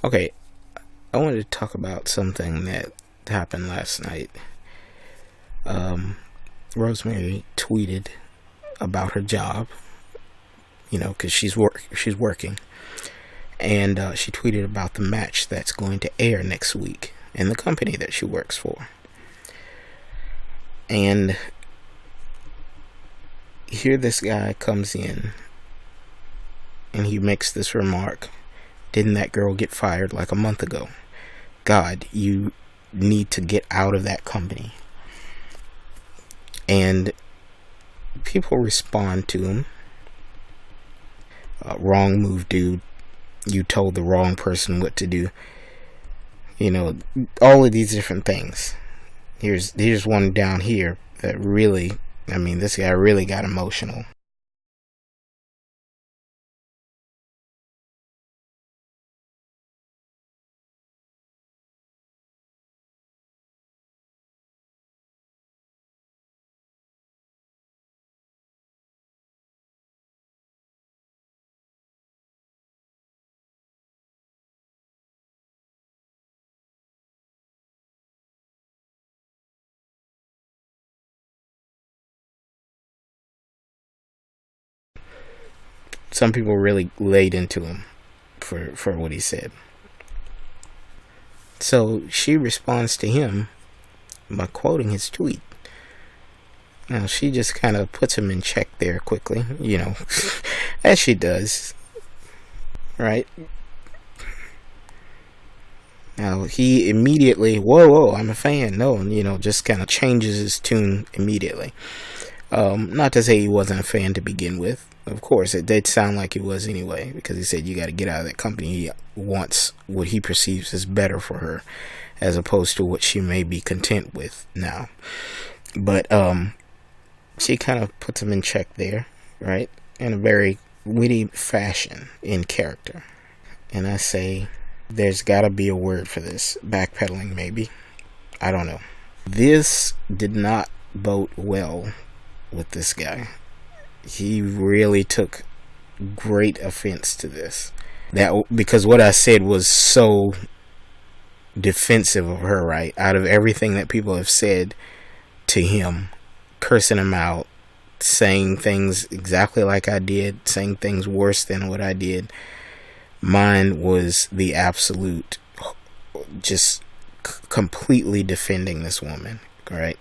Okay, I wanted to talk about something that happened last night. Rosemary tweeted about her job, because she's working, and she tweeted about the match that's going to air next week in the company that she works for. And here this guy comes in and he makes this remark: didn't that girl get fired like a month ago? God, you need to get out of that company. And people respond to him: wrong move, dude. You told the wrong person what to do. All of these different things. Here's one down here that really, this guy really got emotional. Some people really laid into him for what he said. So she responds to him by quoting his tweet. Now she just kind of puts him in check there quickly, as she does, right? Now he immediately, whoa, I'm a fan. No, just kind of changes his tune immediately. Not to say he wasn't a fan to begin with. Of course, it did sound like he was anyway, because he said you got to get out of that company. He wants what he perceives as better for her, as opposed to what she may be content with now. But she kind of puts him in check there, right? In a very witty fashion, in character. And I say, there's got to be a word for this. Backpedaling, maybe. I don't know. This did not bode well with this guy. He really took great offense to this. Because what I said was so defensive of her, right? Out of everything that people have said to him, cursing him out, saying things exactly like I did, saying things worse than what I did, mine was the absolute, just completely defending this woman, right?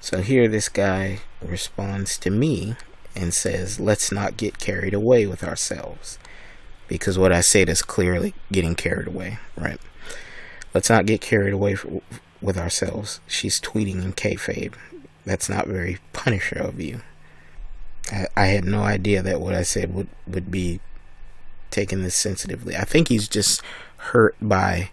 So here this guy responds to me and says, let's not get carried away with ourselves. Because what I said is clearly getting carried away, right? Let's not get carried away with ourselves. She's tweeting in kayfabe. That's not very Punisher of you. I had no idea that what I said would be taken this sensitively. I think he's just hurt by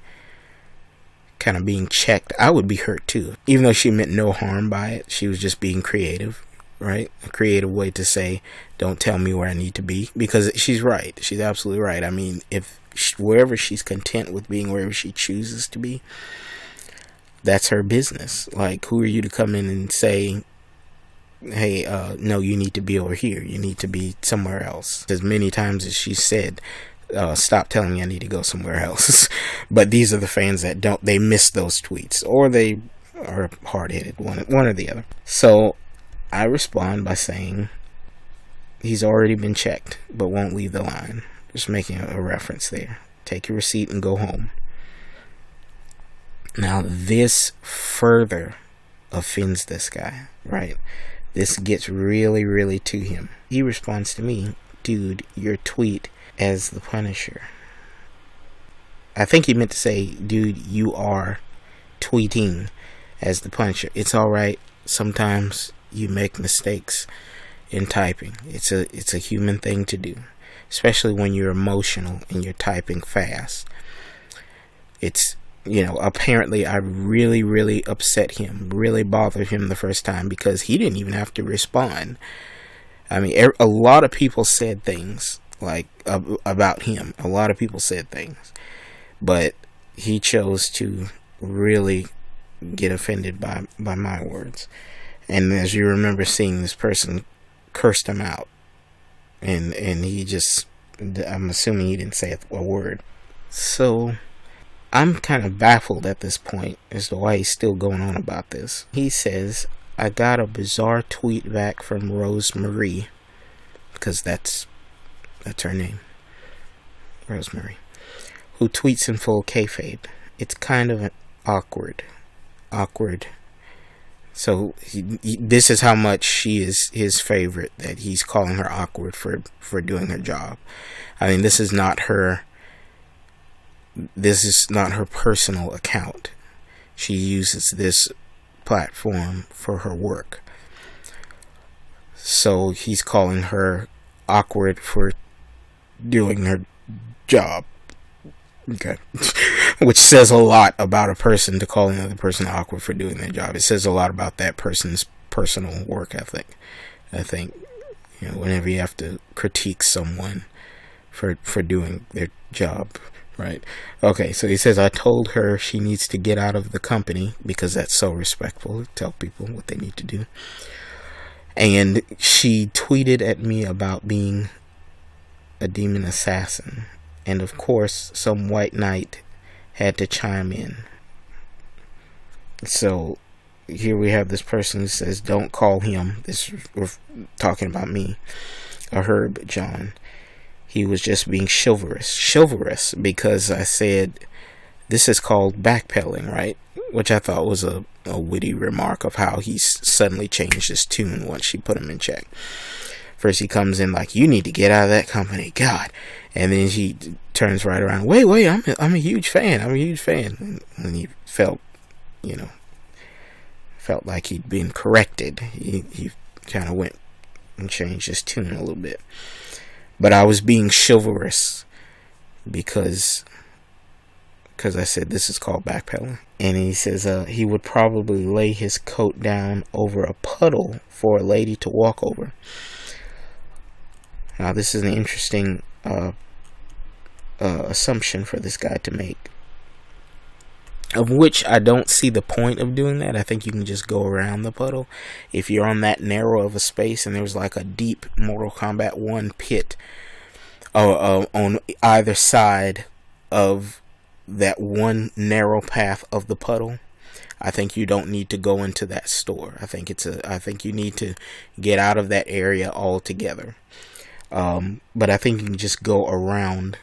kind of being checked. I would be hurt too. Even though she meant no harm by it, she was just being creative, right? A creative way to say, don't tell me where I need to be. Because she's right. She's absolutely right. If wherever she's content with being, wherever she chooses to be, that's her business. Like, who are you to come in and say, hey, no, you need to be over here. You need to be somewhere else. As many times as she said, stop telling me I need to go somewhere else. But these are the fans that they miss those tweets, or they are hard-headed, one or the other. So I respond by saying, he's already been checked, but won't leave the line. Just making a reference there. Take your receipt and go home. Now this further offends this guy, right? This gets really, really to him. He responds to me, dude, your tweet as the Punisher. I think he meant to say, dude, you are tweeting as the Punisher. It's alright. Sometimes you make mistakes in typing. It's a human thing to do, especially when you're emotional and you're typing fast. It's, apparently I really, really upset him, really bothered him the first time, because he didn't even have to respond. A lot of people said things like about him. A lot of people said things, but he chose to really get offended by my words. And as you remember seeing, this person cursed him out, and he just, I'm assuming he didn't say a word. So I'm kind of baffled at this point as to why he's still going on about this. He says, I got a bizarre tweet back from Rosemary, because that's her name, Rosemary, who tweets in full kayfabe. It's kind of awkward. So this is how much she is his favorite, that he's calling her awkward for doing her job. I mean, this is not her personal account. She uses this platform for her work. So he's calling her awkward for doing her job. Okay. Which says a lot about a person, to call another person awkward for doing their job. It says a lot about that person's personal work ethic. I think, whenever you have to critique someone for doing their job, right? Okay, so he says, I told her she needs to get out of the company because that's so respectful to tell people what they need to do. And she tweeted at me about being a demon assassin. And of course, some white knight had to chime in. So here we have this person who says, don't call him, we're talking about me, a Herb John. He was just being chivalrous because I said, this is called backpedaling, right? Which I thought was a witty remark of how he's suddenly changed his tune once she put him in check. First he comes in like, you need to get out of that company, God. And then she turns right around, wait, I'm a huge fan. And he felt like he'd been corrected. He kind of went and changed his tune a little bit. But I was being chivalrous because I said this is called backpedaling. And he says he would probably lay his coat down over a puddle for a lady to walk over. Now this is an interesting assumption for this guy to make, of which I don't see the point of doing that. I think you can just go around the puddle. If you're on that narrow of a space and there's like a deep Mortal Kombat 1 pit on either side of that one narrow path of the puddle, I think you don't need to go into that store. I think you need to get out of that area altogether. But I think you can just go around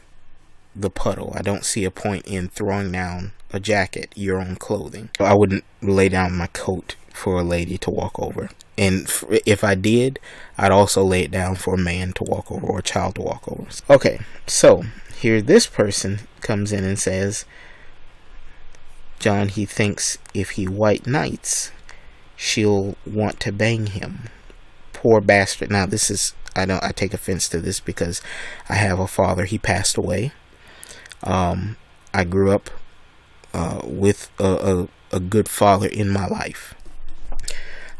the puddle. I don't see a point in throwing down a jacket, your own clothing. I wouldn't lay down my coat for a lady to walk over. And if I did, I'd also lay it down for a man to walk over or a child to walk over. Okay, so here this person comes in and says, John, he thinks if he white knights, she'll want to bang him. Poor bastard. Now this is, I take offense to this because I have a father. He passed away. I grew up with a good father in my life.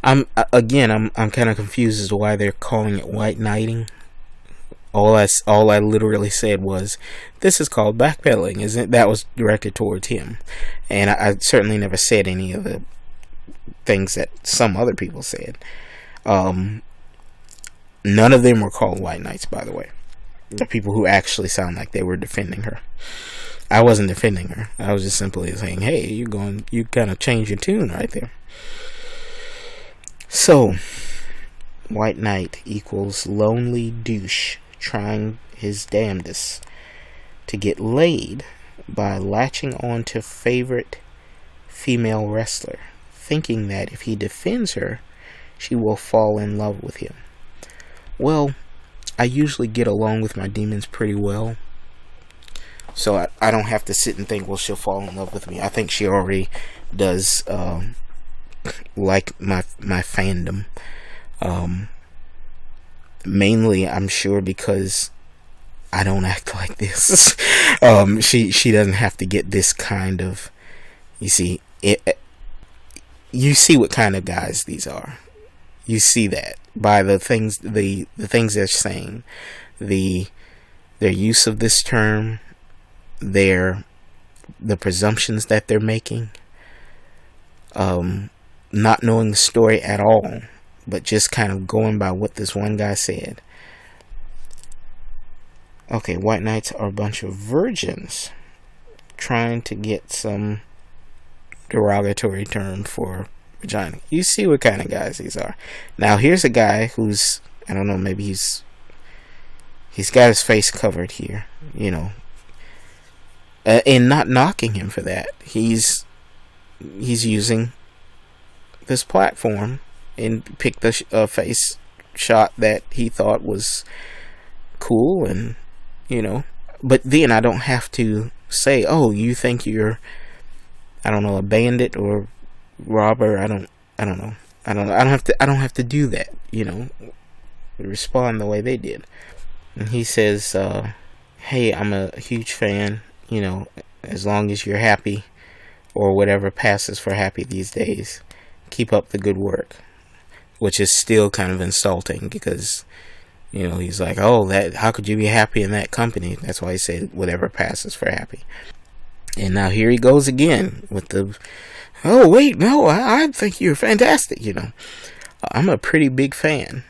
I'm kind of confused as to why they're calling it white knighting. All I literally said was, this is called backpedaling, isn't it? That was directed towards him, and I certainly never said any of the things that some other people said. None of them were called white knights, by the way. The people who actually sound like they were defending her. I wasn't defending her. I was just simply saying, hey, you kind of change your tune right there. So, white knight equals lonely douche trying his damnedest to get laid by latching on to favorite female wrestler, thinking that if he defends her, she will fall in love with him. Well, I usually get along with my demons pretty well, so I don't have to sit and think, well, she'll fall in love with me. I think she already does like my fandom. Mainly, I'm sure, because I don't act like this. She doesn't have to get this kind of, you see what kind of guys these are. You see that by the things things they're saying, their use of this term, the presumptions that they're making, not knowing the story at all, but just kind of going by what this one guy said. Okay, white knights are a bunch of virgins trying to get some derogatory term for vagina. You see what kind of guys these are. Now here's a guy who's, I don't know, maybe he's got his face covered here, you know, and not knocking him for that. He's using this platform and picked the face shot that he thought was cool, and you know, but then I don't have to say, oh, you think you're, I don't know, a bandit or robber. I don't know. I don't have to do that, you know, respond the way they did. And he says, hey, I'm a huge fan, you know, as long as you're happy, or whatever passes for happy these days, keep up the good work. Which is still kind of insulting, because, you know, he's like, oh, that, how could you be happy in that company? That's why he said whatever passes for happy. And now here he goes again with the, oh wait, no, I think you're fantastic, you know. I'm a pretty big fan.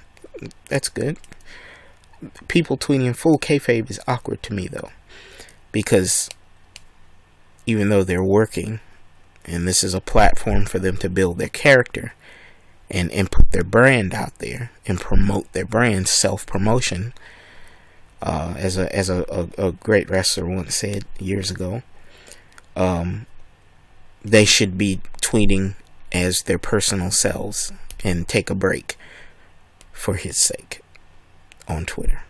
That's good. People tweeting full kayfabe is awkward to me, though, because even though they're working, and this is a platform for them to build their character and put their brand out there and promote their brand, self-promotion, as a great wrestler once said years ago, they should be tweeting as their personal selves and take a break for his sake on Twitter.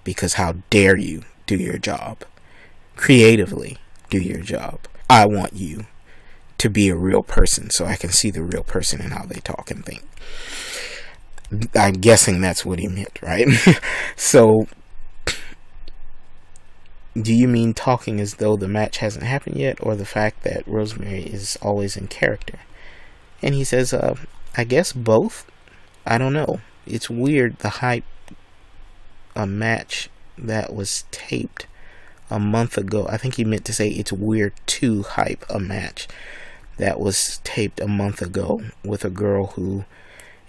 Because how dare you do your job creatively, do your job. I want you to be a real person, so I can see the real person and how they talk and think. I'm guessing that's what he meant, right? So, do you mean talking as though the match hasn't happened yet, or the fact that Rosemary is always in character? And he says, I guess both. I don't know. It's weird, the hype, a match that was taped a month ago. I think he meant to say it's weird to hype a match that was taped a month ago with a girl who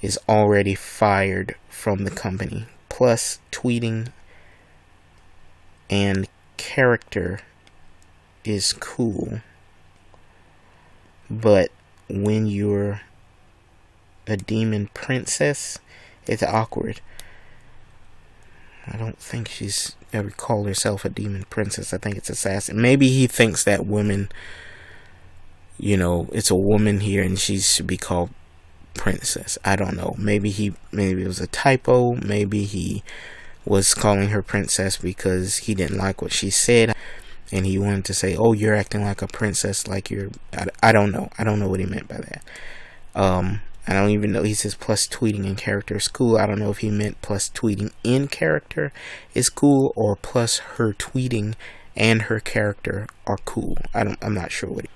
is already fired from the company. Plus, tweeting and character is cool, but when you're a demon princess, it's awkward. I don't think she's ever called herself a demon princess. I think it's assassin. Maybe he thinks that women, you know, it's a woman here and she should be called princess. I don't know. Maybe it was a typo. Maybe he was calling her princess because he didn't like what she said and he wanted to say, oh, you're acting like a princess, like you're, I don't know. I don't know what he meant by that. I don't even know. He says plus tweeting in character is cool. I don't know if he meant plus tweeting in character is cool or plus her tweeting and her character are cool. I'm not sure what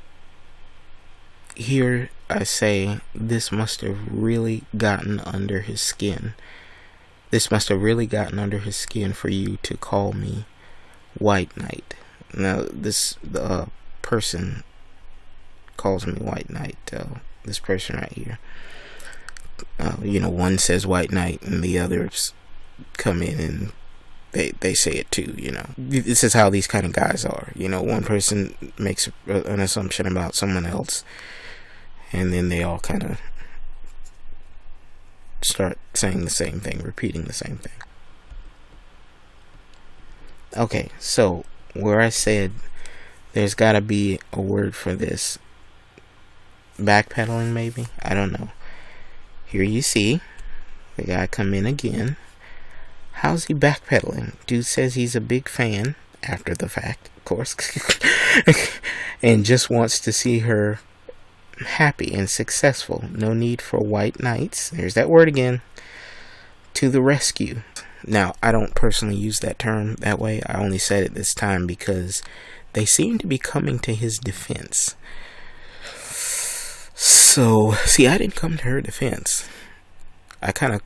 here I say this must have really gotten under his skin. This must have really gotten under his skin for you to call me White Knight. Now this person calls me White Knight. This person right here. You know, one says White Knight and the others come in and they say it too, you know. This is how these kind of guys are. You know, one person makes an assumption about someone else and then they all kind of start saying the same thing, repeating the same thing. Okay, so where I said there's got to be a word for this, backpedaling maybe, I don't know. Here you see the guy come in again. How's he backpedaling? Dude says he's a big fan after the fact, of course, and just wants to see her happy and successful. No need for white knights. There's that word again. To the rescue. Now, I don't personally use that term that way. I only said it this time because they seem to be coming to his defense. So, see, I didn't come to her defense. I kind of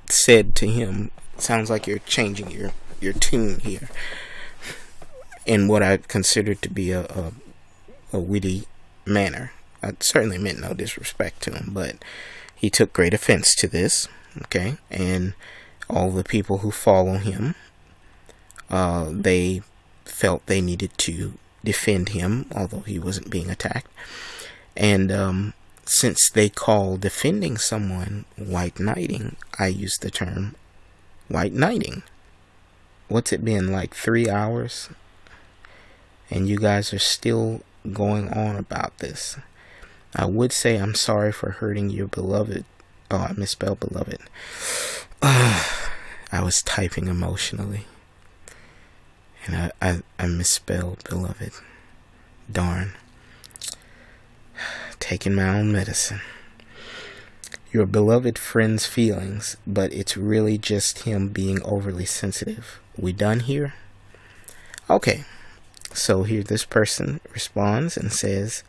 said to him, sounds like you're changing your tune here. In what I considered to be a witty manner. I certainly meant no disrespect to him, but he took great offense to this, okay? And all the people who follow him, they felt they needed to defend him, although he wasn't being attacked. And since they call defending someone white knighting, I use the term white knighting. What's it been, like 3 hours? And you guys are still going on about this. I would say I'm sorry for hurting your beloved. Oh, I misspelled beloved. I was typing emotionally. And I misspelled beloved. Darn. Taking my own medicine. Your beloved friend's feelings, but it's really just him being overly sensitive. We done here? Okay. So here this person responds and says,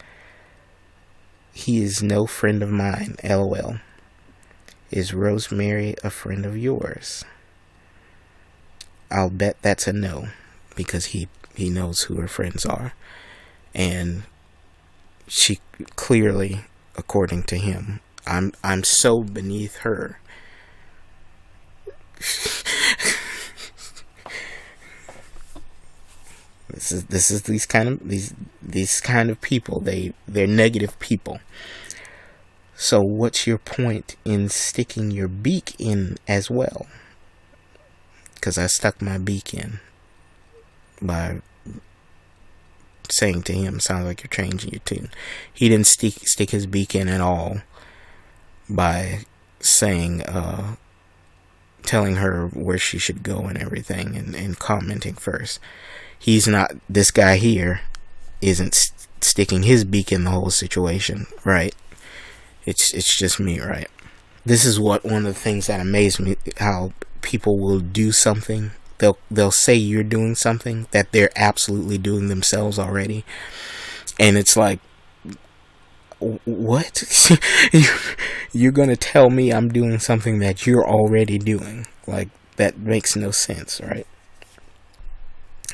he is no friend of mine, LOL. Is Rosemary a friend of yours? I'll bet that's a no, because he knows who her friends are. And she clearly, according to him, I'm so beneath her. This is these kind of people. They're negative people. So what's your point in sticking your beak in as well? Because I stuck my beak in by saying to him, sounds like you're changing your tune. He didn't stick his beak in at all by saying, telling her where she should go and everything, and commenting first. He's not, this guy here isn't sticking his beak in the whole situation, right? It's just me, right? This is one of the things that amazed me, how people will do something. They'll say you're doing something that they're absolutely doing themselves already. And it's like, what? You're going to tell me I'm doing something that you're already doing? Like, that makes no sense, right?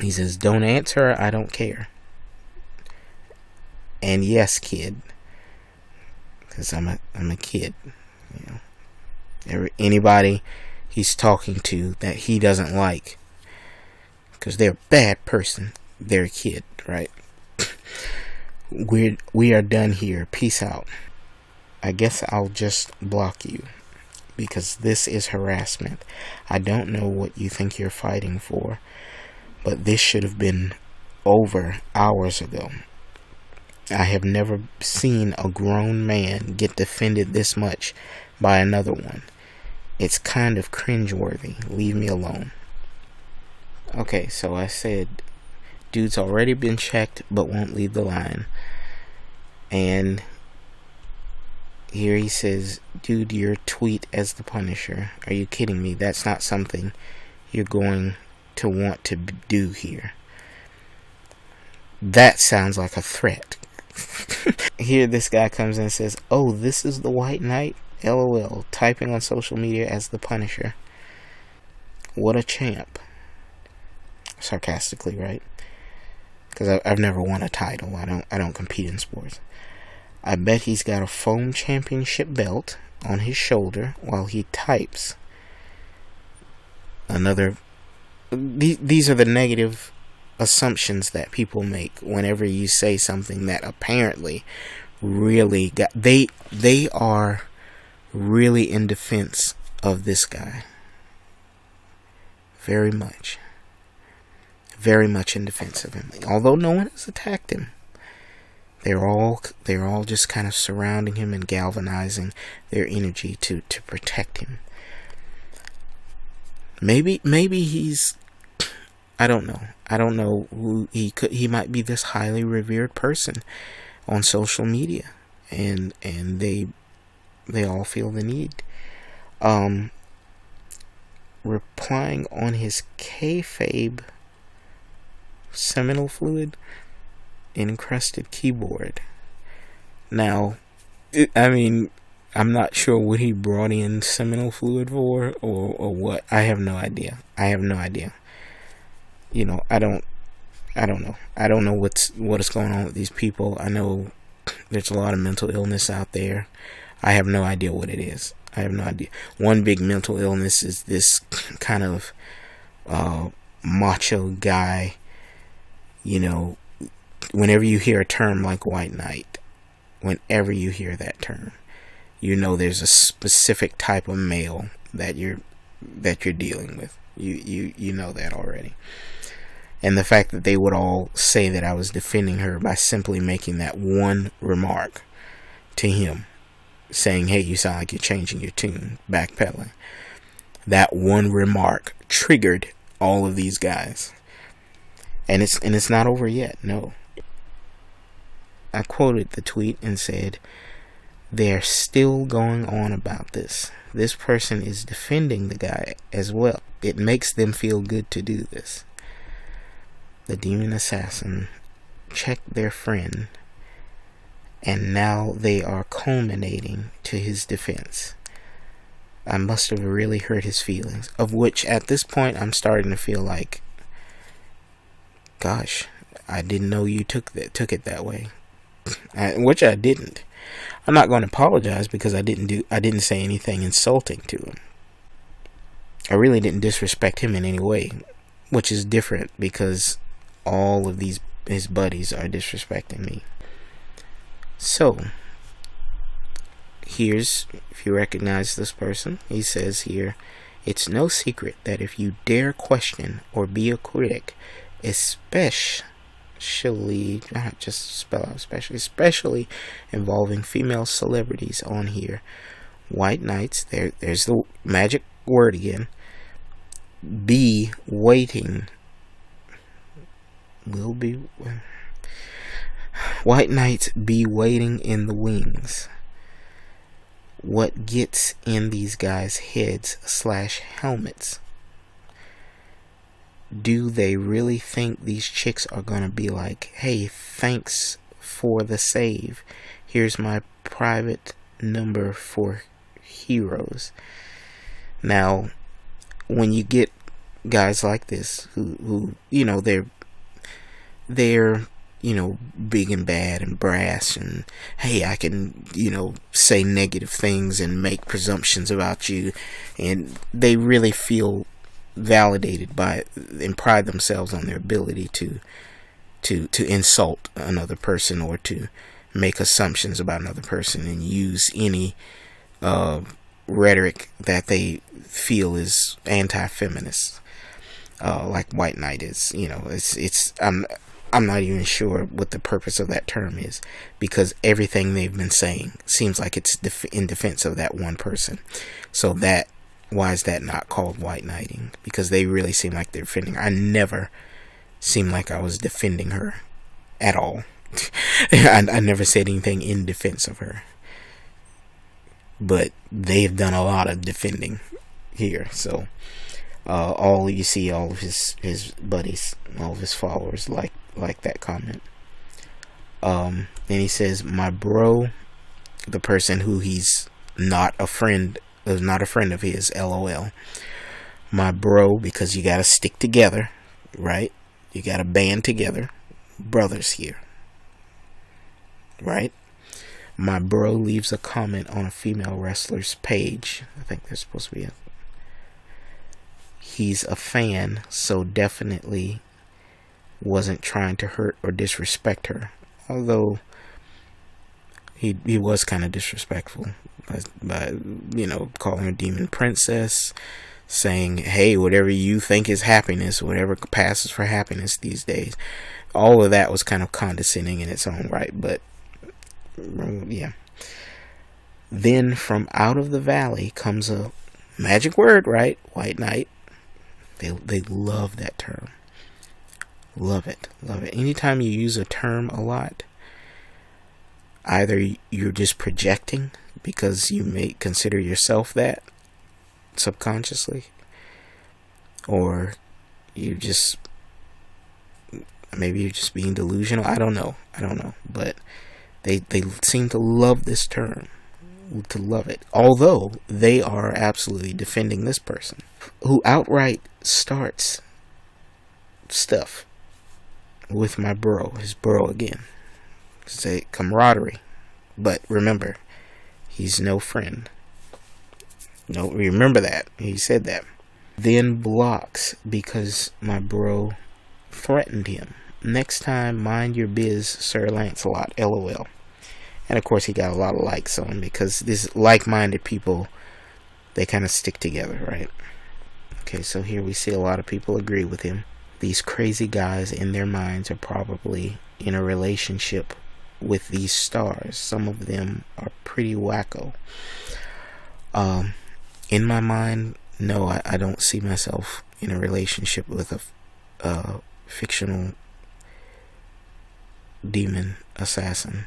He says, don't answer, I don't care. And yes, kid. Because I'm a kid. You know, anybody he's talking to that he doesn't like, because they're a bad person, they're a kid, right? We are done here. Peace out. I guess I'll just block you, because this is harassment. I don't know what you think you're fighting for, but this should have been over hours ago. I have never seen a grown man get defended this much by another one. It's kind of cringeworthy. Leave me alone. Okay, so I said, dude's already been checked but won't leave the line. And here he says, dude, your tweet as the Punisher. Are you kidding me? That's not something you're going to want to do here. That sounds like a threat. Here this guy comes in and says, oh, this is the White Knight? LOL, typing on social media as the Punisher. What a champ. Sarcastically, right? Because I've never won a title. I don't compete in sports. I bet he's got a foam championship belt on his shoulder while he types. These are the negative assumptions that people make whenever you say something that apparently really got. They are really in defense of this guy. Very much in defense of him. Although no one has attacked him. They're all just kind of surrounding him and galvanizing their energy to protect him. Maybe he's, I don't know who he might be, this highly revered person on social media, and they all feel the need. Replying on his kayfabe seminal fluid encrusted keyboard. Now, I mean, I'm not sure what he brought in seminal fluid for, or what. I have no idea. You know, I don't know. I don't know what is going on with these people. I know there's a lot of mental illness out there. I have no idea what it is. I have no idea. One big mental illness is this kind of macho guy, you know, whenever you hear a term like white knight, whenever you hear that term, you know there's a specific type of male that you're dealing with. You know that already. And the fact that they would all say that I was defending her by simply making that one remark to him, saying, hey, you sound like you're changing your tune, backpedaling. That one remark triggered all of these guys. And it's not over yet, no. I quoted the tweet and said, they're still going on about this. This person is defending the guy as well. It makes them feel good to do this. The demon assassin checked their friend, and now they are culminating to his defense. I must have really hurt his feelings, of which at this point I'm starting to feel like, gosh, I didn't know you took it that way. Which I didn't. I'm not going to apologize because I didn't say anything insulting to him. I really didn't disrespect him in any way, which is different because all of his buddies are disrespecting me. So, here's, if you recognize this person, he says here, it's no secret that if you dare question or be a critic, especially involving female celebrities on here, white knights, there's the magic word again, be waiting, white knights be waiting in the wings. What gets in these guys' heads / helmets? Do they really think these chicks are gonna be like, hey, thanks for the save, here's my private number for heroes? Now, when you get guys like this who you know, they're you know, big and bad and brass, and hey, I can, you know, say negative things and make presumptions about you, and they really feel validated by it and pride themselves on their ability to insult another person or to make assumptions about another person and use any rhetoric that they feel is anti-feminist, like white knight is. You know, it's I'm not even sure what the purpose of that term is, because everything they've been saying seems like it's in defense of that one person. So why is that not called white knighting? Because they really seem like they're defending. I never seemed like I was defending her at all. I never said anything in defense of her. But they've done a lot of defending here. So all of his buddies, all of his followers like that comment. Then he says, my bro, the person who he's not a friend of his, LOL. My bro, because you gotta stick together, right? You gotta band together. Brothers here, right? My bro leaves a comment on a female wrestler's page. I think there's supposed to be he's a fan, so definitely wasn't trying to hurt or disrespect her. Although he was kind of disrespectful by you know, calling her demon princess, saying, hey, whatever you think is happiness, whatever passes for happiness these days. All of that was kind of condescending in its own right, but yeah. Then from out of the valley comes a magic word, right? White knight. They love that term. Love it. Anytime you use a term a lot, either you're just projecting because you may consider yourself that subconsciously, or maybe you're just being delusional. I don't know, but they seem to love this term, to love it, although they are absolutely defending this person who outright starts stuff with my bro, his bro again. Say camaraderie, but remember, he's no friend. No, remember that he said that. Then blocks because my bro threatened him. Next time, mind your biz, Sir Lancelot. LOL. And of course, he got a lot of likes on him because these like-minded people, they kind of stick together, right? Okay, so here we see a lot of people agree with him. These crazy guys in their minds are probably in a relationship with these stars. Some of them are pretty wacko. In my mind, no, I don't see myself in a relationship with a fictional demon assassin.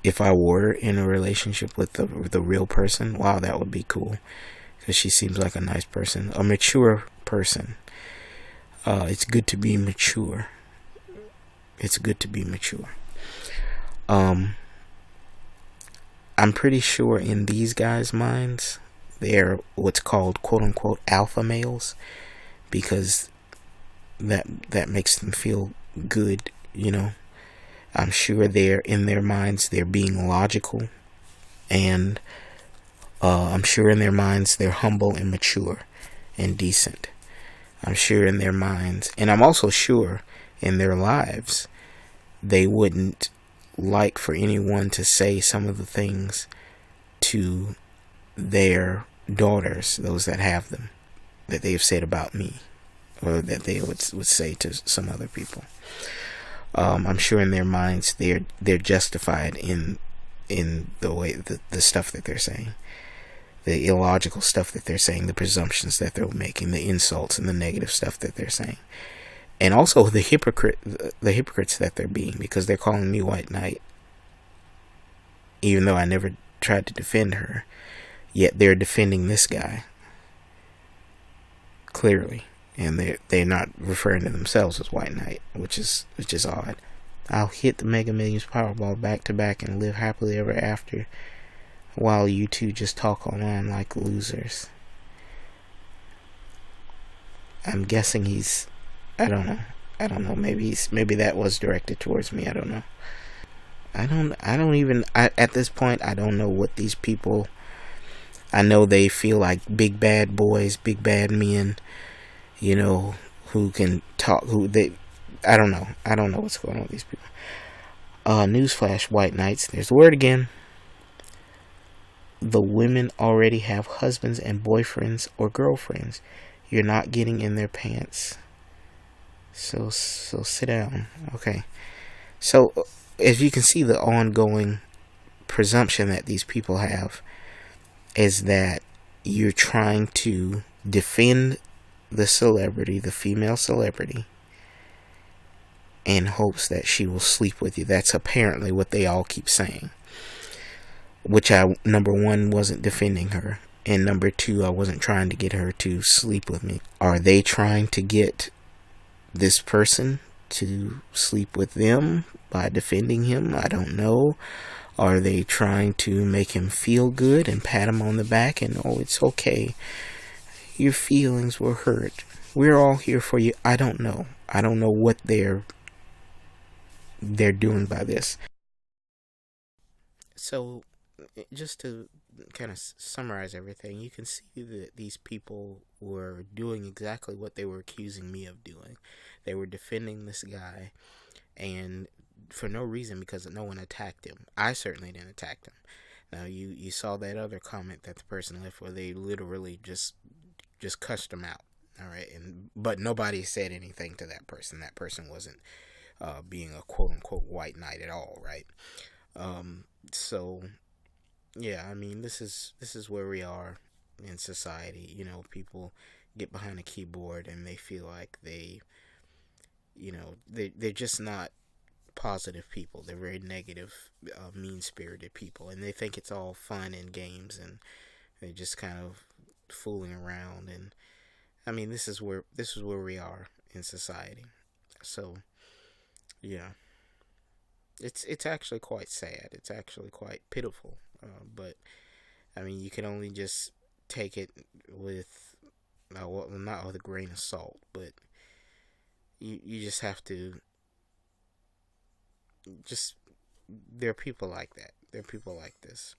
If I were in a relationship with the real person, wow, that would be cool, because she seems like a nice person, a mature person. It's good to be mature. It's good to be mature. I'm pretty sure in these guys' minds, they're what's called quote unquote alpha males, because that makes them feel good, you know. I'm sure they're in their minds they're being logical, and I'm sure in their minds they're humble and mature and decent. I'm sure in their minds, and I'm also sure in their lives, they wouldn't like for anyone to say some of the things to their daughters, those that have them, that they've said about me, or that they would say to some other people. I'm sure in their minds they're justified in the way the stuff that they're saying, the illogical stuff that they're saying, the presumptions that they're making, the insults and the negative stuff that they're saying, and also the hypocrites that they're being, because they're calling me White Knight, even though I never tried to defend her, yet they're defending this guy clearly. And they're not referring to themselves as White Knight, which is odd. I'll hit the Mega Millions Powerball back to back and live happily ever after, while you two just talk online like losers. I'm guessing he's, I don't know. Maybe that was directed towards me. I don't know. At this point, I don't know what these people. I know they feel like big bad boys, big bad men, you know, who can talk, I don't know what's going on with these people. Newsflash, White Knights, there's the word again. The women already have husbands and boyfriends or girlfriends. You're not getting in their pants. So sit down. Okay. So, as you can see, the ongoing presumption that these people have is that you're trying to defend the celebrity, the female celebrity, in hopes that she will sleep with you. That's apparently what they all keep saying. Which number one, wasn't defending her, and number two, I wasn't trying to get her to sleep with me. Are they trying to get this person to sleep with them by defending him? I don't know. Are they trying to make him feel good and pat him on the back and, oh, it's okay, your feelings were hurt, we're all here for you? I don't know. I don't know what they're doing by this. So, just to kind of summarize everything, you can see that these people were doing exactly what they were accusing me of doing. They were defending this guy, and for no reason, because no one attacked him. I certainly didn't attack him. Now, you saw that other comment that the person left, where they literally just cussed him out. All right, but nobody said anything to that person. That person wasn't being a quote unquote White Knight at all, right? So yeah, I mean, this is where we are in society. You know, people get behind a keyboard and they feel like they're just not positive people. They're very negative, mean-spirited people, and they think it's all fun and games, and they're just kind of fooling around. And I mean, this is where we are in society. So yeah, it's actually quite sad. It's actually quite pitiful. But I mean, you can only just take it with, well, not with a grain of salt, but you just have to. Just, there are people like that. There are people like this.